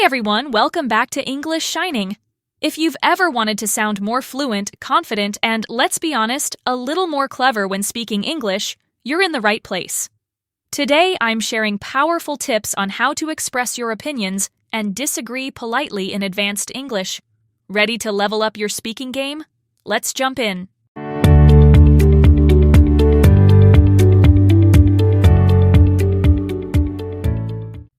Hey everyone, welcome back to English Shining. If you've ever wanted to sound more fluent, confident, and, let's be honest, a little more clever when speaking English, you're in the right place. Today, I'm sharing powerful tips on how to express your opinions and disagree politely in advanced English. Ready to level up your speaking game? Let's jump in.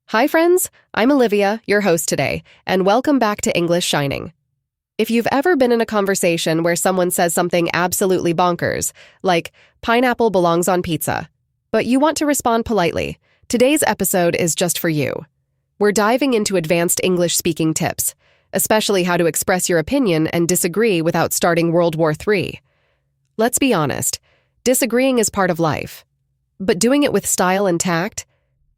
Hi friends, I'm Olivia, your host today, and welcome back to English Shining. If you've ever been in a conversation where someone says something absolutely bonkers, like pineapple belongs on pizza, but you want to respond politely, today's episode is just for you. We're diving into advanced English speaking tips, especially how to express your opinion and disagree without starting World War III. Let's be honest, disagreeing is part of life. But doing it with style and tact,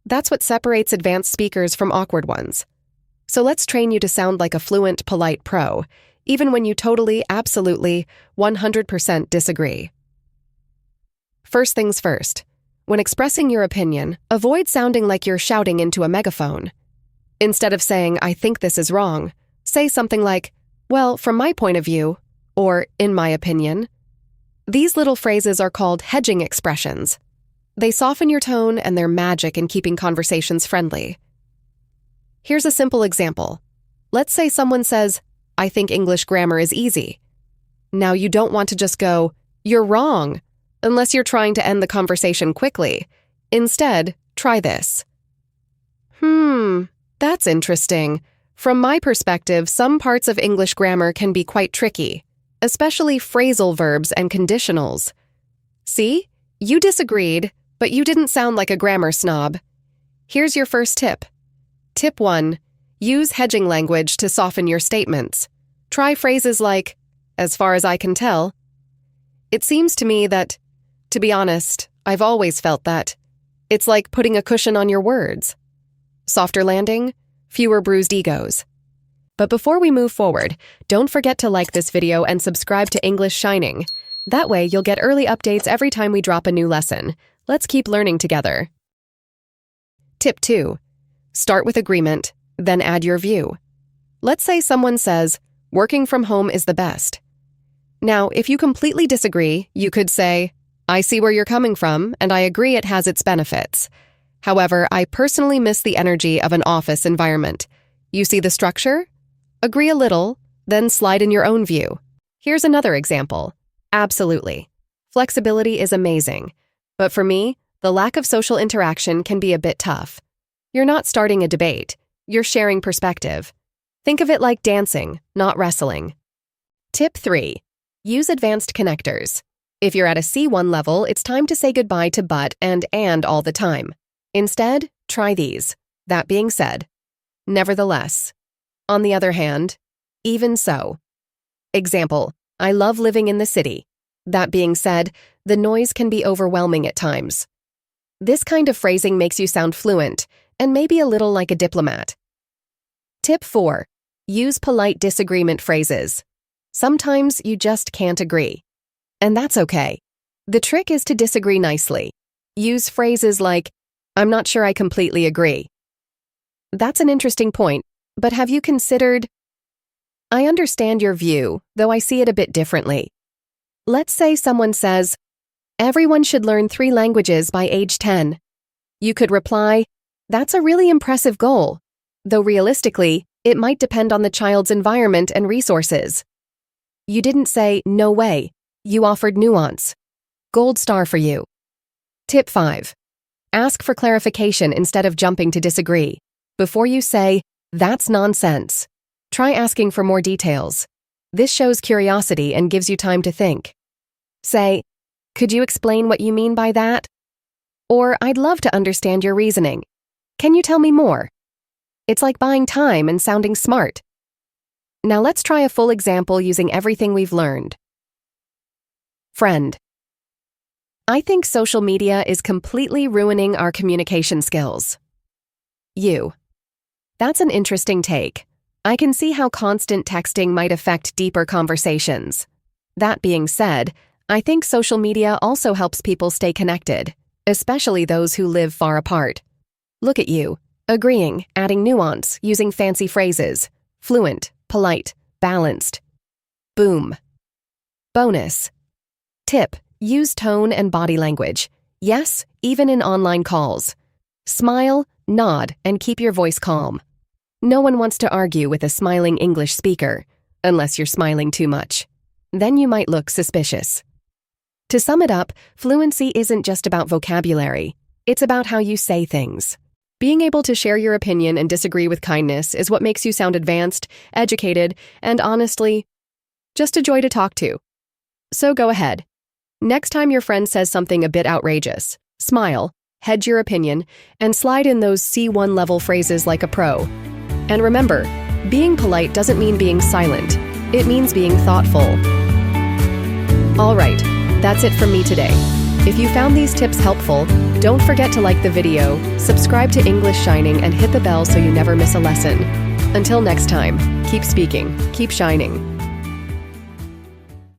that's what separates advanced speakers from awkward ones. So let's train you to sound like a fluent, polite pro, even when you totally, absolutely, 100% disagree. First things first, when expressing your opinion, avoid sounding like you're shouting into a megaphone. Instead of saying, "I think this is wrong," say something like, "Well, from my point of view," or "in my opinion." These little phrases are called hedging expressions. They soften your tone and they're magic in keeping conversations friendly. Here's a simple example. Let's say someone says, "I think English grammar is easy." Now you don't want to just go, "You're wrong," unless you're trying to end the conversation quickly. Instead, try this. That's interesting. From my perspective, some parts of English grammar can be quite tricky, especially phrasal verbs and conditionals. See? You disagreed, but you didn't sound like a grammar snob. Here's your first tip. Tip 1. Use hedging language to soften your statements. Try phrases like, "As far as I can tell." It seems to me that, to be honest, I've always felt that. It's like putting a cushion on your words. Softer landing, fewer bruised egos. But before we move forward, don't forget to like this video and subscribe to English Shining. That way, you'll get early updates every time we drop a new lesson. Let's keep learning together. Tip 2. Start with agreement, then add your view. Let's say someone says, "Working from home is the best." Now, if you completely disagree, you could say, "I see where you're coming from, and I agree it has its benefits. However, I personally miss the energy of an office environment. You see the structure? Agree a little, then slide in your own view." Here's another example. Absolutely. Flexibility is amazing. But for me, the lack of social interaction can be a bit tough. You're not starting a debate. You're sharing perspective. Think of it like dancing, not wrestling. Tip 3. Use advanced connectors. If you're at a C1 level, it's time to say goodbye to but and all the time. Instead, try these. That being said. Nevertheless. On the other hand. Even so. Example. I love living in the city. That being said, the noise can be overwhelming at times. This kind of phrasing makes you sound fluent, and maybe a little like a diplomat. Tip 4. Use polite disagreement phrases. Sometimes you just can't agree. And that's okay. The trick is to disagree nicely. Use phrases like, "I'm not sure I completely agree." That's an interesting point, but have you considered, "I understand your view, though I see it a bit differently." Let's say someone says, "Everyone should learn 3 languages by age 10. You could reply, "That's a really impressive goal, though realistically, it might depend on the child's environment and resources." You didn't say, "No way." You offered nuance. Gold star for you. Tip 5. Ask for clarification instead of jumping to disagree. Before you say, "That's nonsense," try asking for more details. This shows curiosity and gives you time to think. Say, "Could you explain what you mean by that?" Or, "I'd love to understand your reasoning. Can you tell me more?" It's like buying time and sounding smart. Now let's try a full example using everything we've learned. Friend. I think social media is completely ruining our communication skills. You. That's an interesting take. I can see how constant texting might affect deeper conversations. That being said, I think social media also helps people stay connected, especially those who live far apart. Look at you. Agreeing, adding nuance, using fancy phrases. Fluent, polite, balanced. Boom. Bonus. Tip, use tone and body language. Yes, even in online calls. Smile, nod, and keep your voice calm. No one wants to argue with a smiling English speaker, unless you're smiling too much. Then you might look suspicious. To sum it up, fluency isn't just about vocabulary. It's about how you say things. Being able to share your opinion and disagree with kindness is what makes you sound advanced, educated, and honestly, just a joy to talk to. So go ahead. Next time your friend says something a bit outrageous, smile, hedge your opinion, and slide in those C1 level phrases like a pro. And remember, being polite doesn't mean being silent. It means being thoughtful. All right, that's it from me today. If you found these tips helpful, don't forget to like the video, subscribe to English Shining, and hit the bell so you never miss a lesson. Until next time, keep speaking, keep shining.